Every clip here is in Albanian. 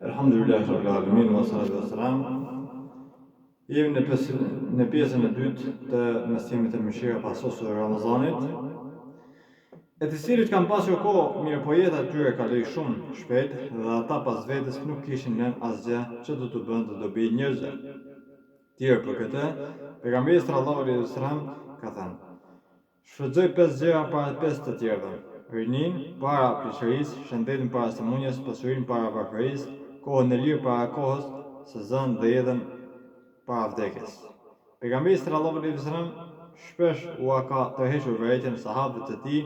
Elhamdulillah Rabbil Alamin wa salatu wassalam. Jemi në pjesën e dytë të mësimit të mëshira pasosur të Ramazanit, e të cilit kanë pasur kohë, mirë po jeta e tyre kaloi shumë shpejt dhe ata pas vetes nuk kishin lënë asgjë që do të bënte dobi njerëzve. Tjerë për këtë, pejgamberi sallallahu alaihi wasallam ka thënë: shfrytëzoj 5 gjëra para 5 të tjerëve: rinin para plishërisë, shëndetin para sëmundjes, pasurinë para varfërisë, kohën e lirë para kohës së zënë dhe jetën para vdekjes. Pejgamberi sallallahu alaihi wasallam shpesh u ka tërhequr vërejtjen sahabëve të tij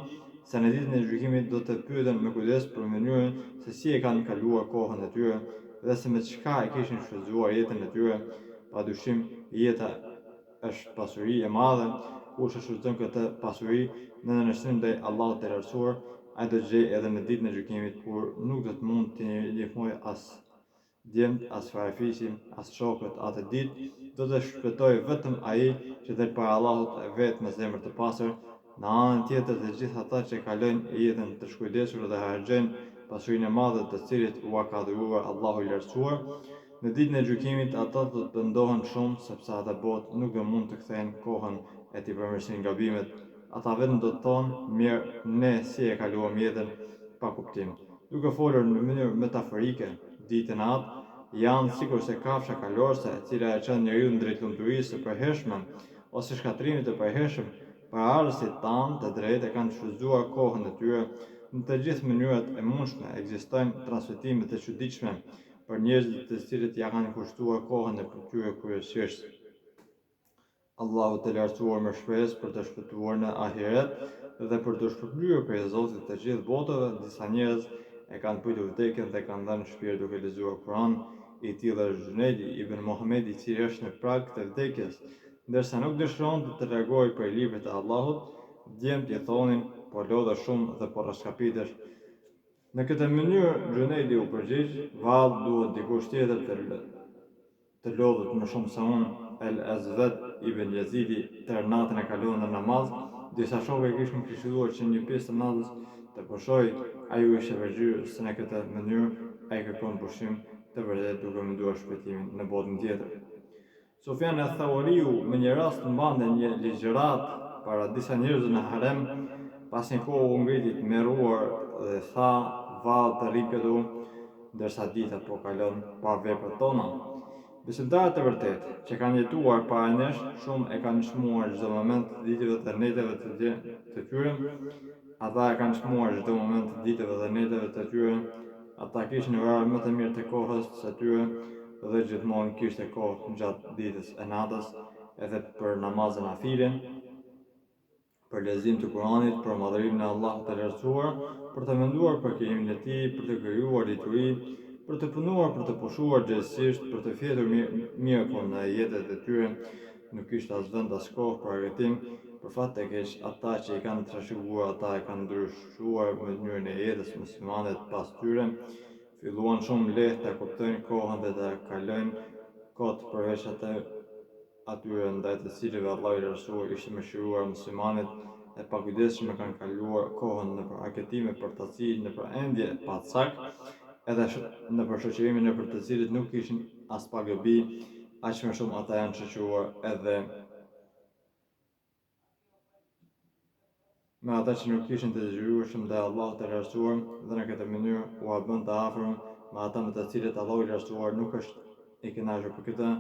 se në ditën e gjykimit do të pyeten me kujdes për mënyrën se si e kanë kaluar kohën e tyre dhe se me çka e kishin shfrytzuar jetën e tyre. Padyshim, jeta është pasuri e madhe. Kush e shfrytëzon këtë pasuri në nënshtim ndaj Allahut të lartësuar, ai do të gjejë edhe në ditën e gjykimit kur nuk do të mund të ndihmojë as djemt, as farefisi, as shokët atë ditë, do të shpëtojë vetëm ai që del para Allahut vetë me zemër të pastër. Në anën tjetër, të gjithë ata që kalojnë jetën të shkujdesur dhe harxojnë pasurinë e madhe të cilit u ka dhuruar Allahu i lartësuar, në ditën e gjykimit ata do të pendohen shumë, sepse ata botë nuk do mund të kthejnë kohën e t'i përmirësojnë gabimet. Ata vetëm do të thonë: mirë, ne si e kaluam jetën pa kuptim. Duke folur në mënyrë metaforike, ditën e atë janë sikur se kafsha kalorëse e cila e çon njeriu drejt lumturisë së përhershme ose shkatrimit të përhershëm. Paraardhësit tanë të drejtë e kanë shfrytzuar kohën e tyre në të gjithë mënyrat e mundshme. Ekzistojnë transmetime të çuditshme për njerëzit të cilët ja kanë kushtuar kohën e tyre kryesisht Allahu të lartësuar me shpresë për të shpëtuar në ahiret dhe për të shpërblyer prej Zotit të gjithë botëve. Disa njerëz e kanë pritur vdekjen dhe kanë dhënë shpirt duke lexuar Kur'an. I tillë është Xhunejdi ibn Muhamedi, i cili është në prag të vdekjes, ndërsa nuk dëshiron të largohej prej librit të Allahut. Djemt i thonin: po lodhe shumë dhe po rrashkapitesh. Në këtë mënyrë Xhunejdi u përgjigj: vallë, duhet dikush tjetër të lodhet më shumë se unë. El Azvad ibn Yazidi tërë natën e kalon në namaz. Disa shokë e kishin këshilluar që një pjesë të natës të pushoj. Ai u ishte vërgjyrë se në këtë mënyrë ai kërkon pushim të vërtet duke menduar shpëtimin në botën tjetër. Sufjan al-Thauriu me një rast mbante një ligjërat para disa njerëzve në harem. Pas një kohë u ngriti të merruar dhe tha: vallë, të rri këtu, ndërsa dita po kalon pa veprat tona. Besimtarët e vërtetë që kanë jetuar para nesh, shumë e kanë çmuar çdo moment të ditëve dhe netëve të tyre. Ata e kanë çmuar çdo moment të ditëve dhe netëve të tyre. Ata kishin vrarë më të mirë të kohës së tyre dhe gjithmonë kishte kohë gjatë ditës e natës, edhe për namazën nafile, për lexim të Kuranit, për madhërinë e Allahut të lartësuar, për të menduar për krijimin e Tij, për të krijuar dituri, për të punuar, për të pushuar gjithësisht, për të fjetur mirë po në jetët e tyre. Nuk kishte as vend as kohë për argëtim. Për fat të keq, ata që i kanë trashëguar, ata e kanë ndryshuar mënyrën e jetës muslimanët pas tyre. Filluan shumë lehtë ta kuptojnë kohën dhe ta kalojnë kot përveç atyre ndaj të cilëve Allahu i lartësuar ishte mëshiruar. Muslimanët e pakujdesshëm kanë kaluar kohën nëpër argëtime për taci, nëpër endje pa cak, edhe nëpër shoqërime nëpër të cilët nuk kishin as pak dobi. Aq më shumë ata janë shoqëruar edhe me ata që nuk kishin të detyrueshëm ndaj Allahut të lartësuar, dhe në këtë mënyrë u bën të afërm me ata me të cilët Allahu i lartësuar nuk është i kënaqur për këtë.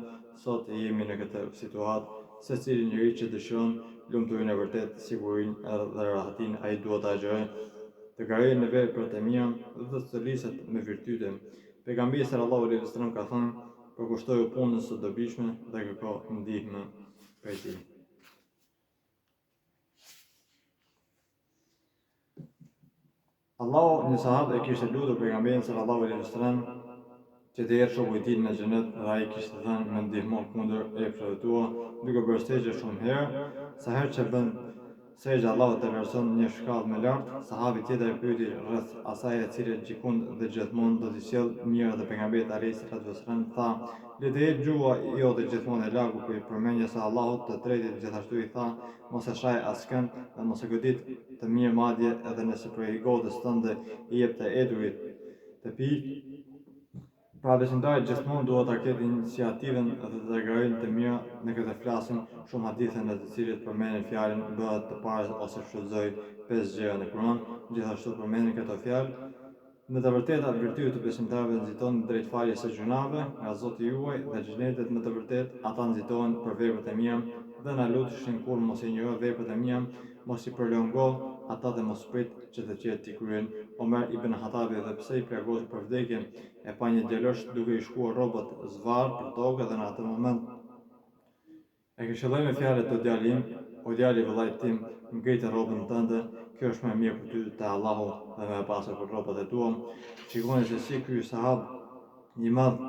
Sot jemi në këtë situatë, secili njeri që dëshiron lumturinë e vërtetë, sigurinë dhe rahatinë, ai duhet ta agjerojë, të garojë në veprat e mira dhe të stëliset me virtyte. Pejgamberi sallallahu alaihi wasallam ka thënë: përkushtoju punën së dobishme dhe kërko ndihmë prej tij. Allahu një sahabë e kishte lutur pejgamberin sallallahu alaihi wasallam që të jetë shoku i tij në xhenet, dhe ai kishte thënë: më ndihmo kundër epshave tua, duke bërë sejdë shumë herë. Sa herë që bën sejdë, Allahu të lartëson një shkallë më lart. Sahabi tjetër e pyeti rreth asaj e cila gjikund dhe gjithmonë do t'i sjell mirë, dhe pejgamberi alayhis salatu wasallam tha: le të jetë gjuha jote gjithmonë e lagur për përmendjes së Allahut të tretit. Gjithashtu i tha: mos e shaj askënd dhe mos e godit të mirë, madje edhe nëse prej godës tënde i jep të eturit të pi, Pra besimtarit gjithmonë duhet ta ketë iniciativën dhe të llogarinë të mira në këtë flasin shumë hadithe në të cilit përmenden fjalën bëhet të parë ose shfrytëzoj 5 gjëra në Kur'an, gjithashtu përmenden këto fjalë. Në të vërtetë virtyti të besimtarëve nxiton drejt faljes së gjunave nga Zoti juaj dhe xhenetet në të vërtetë ata nxitohen për veprat e mira dhe na lutshin kur mos i njëro veprat e mira, mos i prolongo ata dhe mos prit që të tjerë t'i kryen. Omer ibn Hatabi dhe pse i plagosur për vdekjen e pa një djalosh duke i shkuar rrobat zvarr për tokë dhe në atë moment e këshilloi me fjalët o djali im, o djali vëllait tim, ngritë rrobën tënde, kjo është më mirë për ty te Allahu dhe më e pasur për rrobat e tua. Shikoni se si ky sahab i madh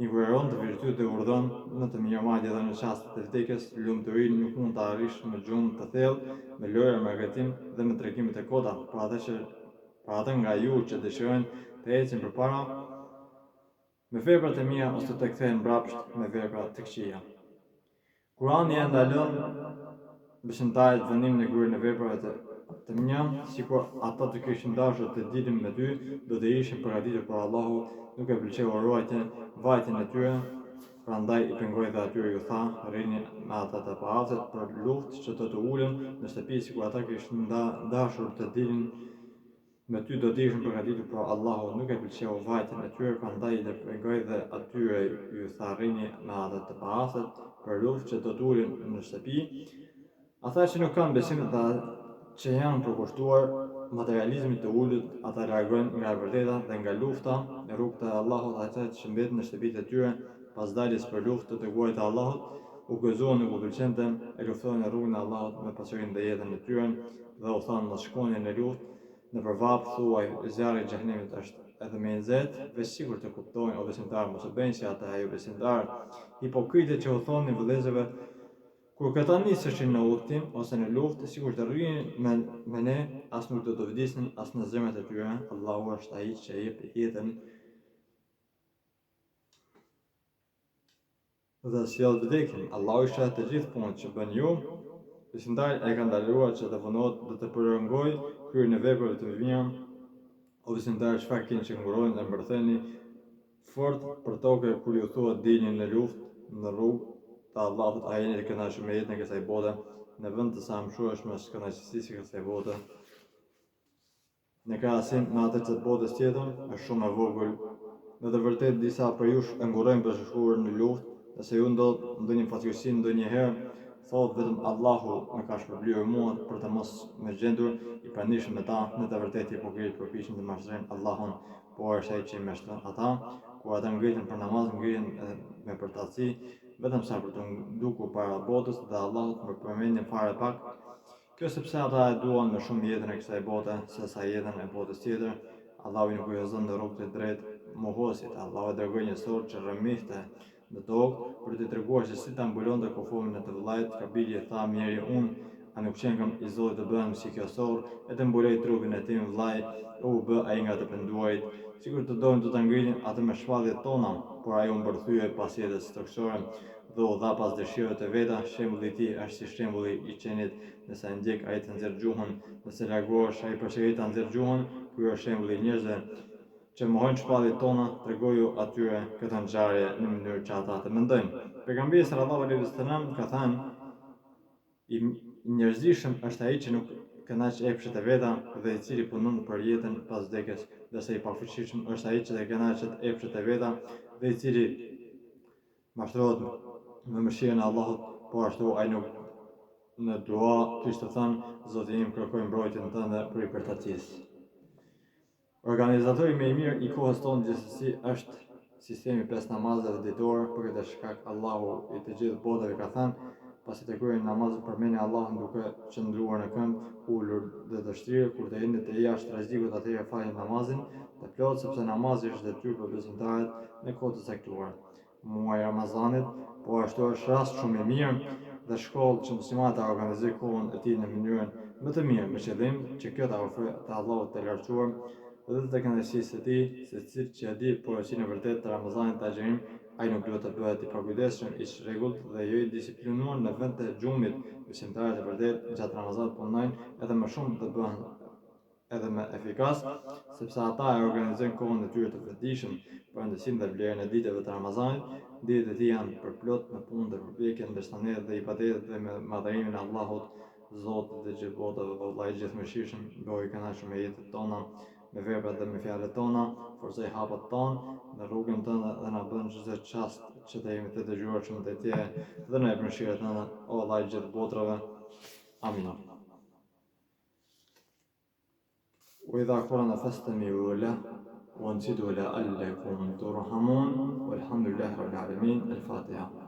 inkureron të virtyt dhe urdhon në të mirëmarrje dhe në çastet e vdekjes, lumturinë nuk mund ta arrish me gjumë të thellë, me lojë me gëtim dhe me tregimet e kota, për ata nga ju që dëshirojnë të ecin përpara me veprat e mira ose të kthehen mbrapsht me vepra të këqija. Kurani e ndalon besimtarit vendimin e kryer në veprave të mira, sikur ata të kishin dashur të dilin me ty, do të ishin përgatitur për Allahu, nuk e pëlqeu vajtjen e tyre. Prandaj i pengoi dhe atyre ju tha, rrini me ata të paafët për luftë që të ulen në shtëpi, sikur ata kishin dashur të dilin me ty, do të ishin përgatitur për Allahu, nuk e pëlqeu vajtjen e tyre. Prandaj i pengoi dhe atyre ju tha, rrini me ata të paafët për luftë që të ulen në shtëpi. Ata që nuk kanë besim dhe që janë përkushtuar materializmit të ulët, ata largojnë nga e vërteta dhe nga lufta në rrugë të Allahut. Ata që mbeten në shtëpitë e tyre pas daljes për luftë të dërguarit të Allahut, u gëzuan nuk u pëlqente, e luftohen në rrugën e Allahut me pasurinë dhe jetën e tyre dhe u thanë mos shkoni në luftë në përvap, thuaj zjarri i xhenemit është edhe më i nxehtë, veç sikur të kuptojnë o besimtarë, mos u bëni si ata ajo besimtarë hipokritë që u thonin vëllezërve kur këta niseshin në udhtim ose në luftë, sikur të rrinin me ne, as nuk do të vdisnin as në zemrat e tyre. Allahu është ai që jep jetën dhe sjell vdekjen. Allahu i sheh të gjithë punët që bën ju. Besimtari e ka ndaluar që të punohet dhe të prolongoj kryen e veprave të mira. O besimtarë, çfarë keni që ngurojnë dhe mbërtheni fort për tokë kur ju thuhet dilni në luftë në rrugë të Allahut, a jeni të kënaqur me jetën e kësaj bote, në vend të sa mshueshme së kënaqësisë së kësaj bote. Në krahasim me atë të botës tjetër, është shumë e vogël. Në të vërtetë disa për jush e ngurojnë për shkuar në luftë, nëse ju ndodh ndonjë fatkeqësi ndonjëherë, thotë vetëm Allahu më ka shpërblyer mua për të mos më gjendur i pranishëm me ta. Në të vërtetë hipokritë përpiqen të mashtrojnë Allahun, por është ai që i mashtron ata. Kur ata ngriten për namaz, ngriten me përtatësi, vetëm sa për të ndukur para botës dhe Allahut më përmendin fare pak. Kjo sepse ata e duan më shumë jetën e kësaj bote se sa jetën e botës tjetër. Allahu nuk udhëzon në rrugë të drejtë mohosit. Allahu dërgoi një sorë që rrëmihte në tokë për të treguar se si ta mbulonte kufomin e të vëllait. Kabili tha, mirë unë, a nuk qenë kam i Zotit të bëhem si kjo sorë, e të mbuloj trupin e tim vëllai, u bë ai nga të penduarit. Sikur të dojnë të ta ngritin atë me shpalljet tona, por ai u mbërthye pas jetës tokësore dhe u dha pas dëshirave të veta. Shembulli i tij është si shembulli i qenit, nëse e ndjek ai të nxjerr gjuhën, nëse largohesh ai përsëri ta nxjerr gjuhën. Ky është shembulli i njerëzve që mohojnë shpalljet tona. Tregoju atyre këtë ngjarje në mënyrë që ata të mendojnë. Pejgamberi sallallahu alaihi wasallam ka thënë, i njerëzishëm është ai që nuk kënaq epshet e veta dhe i cili punon për jetën pas vdekjes, ndërsa i pafuqishëm është ai që kënaqet epshet e veta dhe i cili mashtrohet me mëshirën e Allahut, po ashtu ai nuk në dua kishte thënë, Zoti im kërkoj mbrojtjen tënde për përtatësisë. Organizatori më i mirë i kohës tonë gjithsesi është sistemi 5 namazeve ditore. Për këtë shkak Allahu i të gjithë botëve ka thënë, pasi të kryeni namazin përmendni Allahun duke qëndruar në këmbë, ulur dhe të shtrirë, kur të jeni të jashtë rrezikut atëherë falni namazin të plot, sepse namazi është detyrë për besimtarët në kohë të caktuar. Muaji i Ramazanit po ashtu është rast shumë i mirë dhe shkollë që muslimanët ta organizojnë kohën e tij në mënyrën më të mirë, me qëllim që kjo ta ofrojë te Allahu të lartësuar dhe të kënaqësisë së tij, se cili që e di porosinë e vërtetë të Ramazanit të agjerim, ai nuk duhet të bëhet i pakujdesshëm, i rregullt dhe jo i disiplinuar në vend të xhumit. Besimtarët e vërtetë gjatë Ramazanit punojnë edhe më shumë të bëhen edhe më efikas, sepse ata e organizojnë kohën e tyre të vetëdijshëm për rëndësinë dhe vlerën e ditëve të Ramazanit. Ditët e tij janë përplot në punë dhe përpjekje, ndërsa ne dhe ibadetet dhe me madhërimin e Allahut, Zotit dhe gjithë botëve, vallai i gjithëmëshirshëm, bëhej i kënaqur me jetët tona, me veprat dhe me fjalët tona, forcoj hapat tonë në rrugën tënde dhe na bën çdo çast që të jemi të dëgjuarshëm ndaj Teje dhe në mëshirën tënde, o vallai i gjithë botrave. Amin. وإذا قرأنا فاستمعوا له وانصتوا لعلكم ترحمون والحمد لله رب العالمين. الفاتحة.